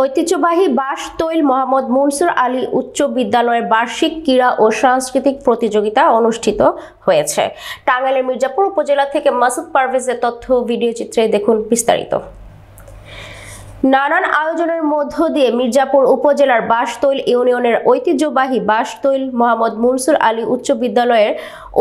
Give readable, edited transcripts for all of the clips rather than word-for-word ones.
ঐতিহ্যবাহী বাঁশতৈল মোহাম্মদ মুনসুর আলী উচ্চ বিদ্যালয়ের বার্ষিক ক্রীড়া ও সাংস্কৃতিক প্রতিযোগিতা অনুষ্ঠিত হয়েছে। টাঙ্গাইলের মির্জাপুর উপজেলা থেকে মাসুদ পারভেজের তথ্য ভিডিও চিত্রে দেখুন বিস্তারিত। নানান আয়োজনের মধ্য দিয়ে মির্জাপুর উপজেলার বাঁশতৈল ইউনিয়নের ঐতিহ্যবাহী বাঁশতৈল মোহাম্মদ মুনসুর আলী উচ্চ বিদ্যালয়ের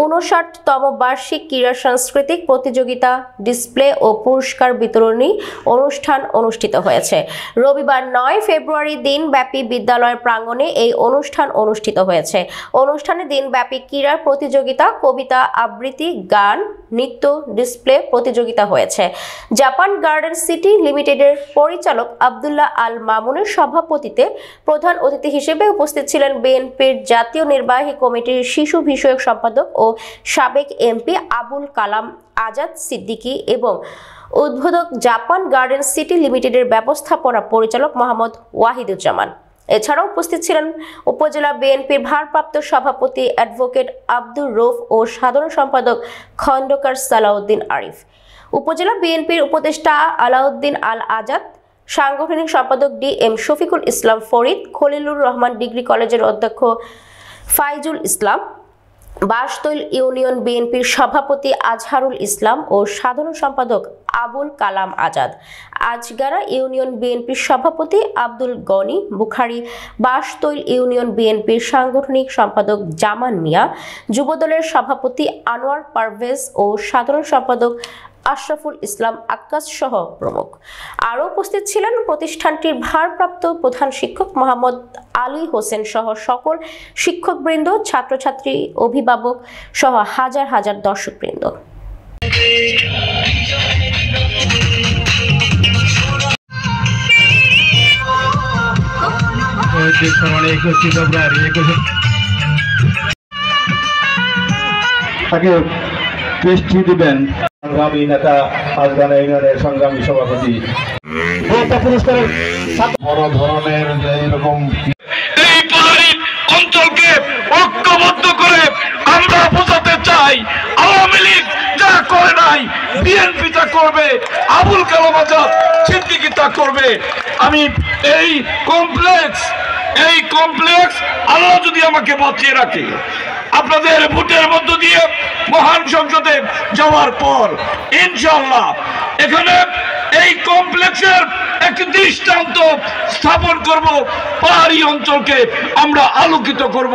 ৫৯তম বার্ষিক ক্রীড়া সাংস্কৃতিক প্রতিযোগিতা, ডিসপ্লে ও পুরস্কার বিতরণী অনুষ্ঠান অনুষ্ঠিত হয়েছে। রবিবার ৯ ফেব্রুয়ারি দিনব্যাপী বিদ্যালয়ের প্রাঙ্গণে এই অনুষ্ঠান অনুষ্ঠিত হয়েছে। অনুষ্ঠানে দিনব্যাপী ক্রীড়া প্রতিযোগিতা, কবিতা আবৃত্তি, গান, নৃত্য, ডিসপ্লে প্রতিযোগিতা হয়েছে। জাপান গার্ডেন সিটি লিমিটেডের পরিচালক আব্দুল্লাহ আল মামুনের সভাপতিত্বে প্রধান অতিথি হিসেবে উপস্থিত ছিলেন বিএনপির জাতীয় নির্বাহী কমিটির শিশু বিষয়ক সম্পাদক ও সাবেক এমপি আবুল কালাম আজাদ সিদ্দিকী এবং উদ্বোধক জাপান গার্ডেন সিটি লিমিটেডের ব্যবস্থাপনা পরিচালক মোহাম্মদ ওয়াহিদুজ্জামান। এছাড়াও উপস্থিত ছিলেন উপজেলা বিএনপির ভারপ্রাপ্ত সভাপতি অ্যাডভোকেট আব্দুর রউফ ও সাধারণ সম্পাদক খন্দকার সালাউদ্দিন আরিফ, উপজেলা বিএনপির উপদেষ্টা আলাউদ্দিন আল আজাদ, সাংগঠনিক সম্পাদক DM শফিকুল ইসলাম ফরিদ, খলিলুর রহমান ডিগ্রি কলেজের অধ্যক্ষ ফাইজুল ইসলাম, বাঁশতৈল ইউনিয়ন বিএনপির সভাপতি আজহারুল ইসলাম ও সাধারণ সম্পাদক আবুল কালাম আজাদ, আজগারা ইউনিয়ন বিএনপির সভাপতি আব্দুল গনি বুখারী, বাঁশতৈল ইউনিয়ন বিএনপির সাংগঠনিক সম্পাদক জামান মিয়া, যুবদলের সভাপতি আনোয়ার পারভেজ ও সাধারণ সম্পাদক আশরাফুল ইসলাম আক্কাস সহ প্রমুখ। আরও উপস্থিত ছিলেন প্রতিষ্ঠানটির ভারপ্রাপ্ত প্রধান শিক্ষক মোহাম্মদ আলী হোসেন সহ সকল শিক্ষকবৃন্দ, ছাত্রছাত্রী, অভিভাবক সহ হাজার হাজার দর্শকবৃন্দ। পেস্ট্রি দিবেন সংগ্রামী নেতা আজগানা ইউনিয়নের সংগ্রামী সভাপতি। পুরস্কারের বড় ধরনের এইরকম এই পাহাড়ি অঞ্চলকে ঐক্যবদ্ধ করে আমরা বোঝাতে চাই, আওয়ামী লীগ যা করে নাই বিএনপি তা করবে, আবুল কালাম আজাদ সিদ্দিকী তা করবে। আমি এই কমপ্লেক্স আল্লাহ যদি আমাকে বাঁচিয়ে রাখে, আপনাদের ভোটের মধ্য দিয়ে মহান সংসদে যাওয়ার পর ইনশাআল্লাহ এখানে এই কমপ্লেক্সের এক দৃষ্টান্ত স্থাপন করব, পাহাড়ি অঞ্চলকে আমরা আলোকিত করব।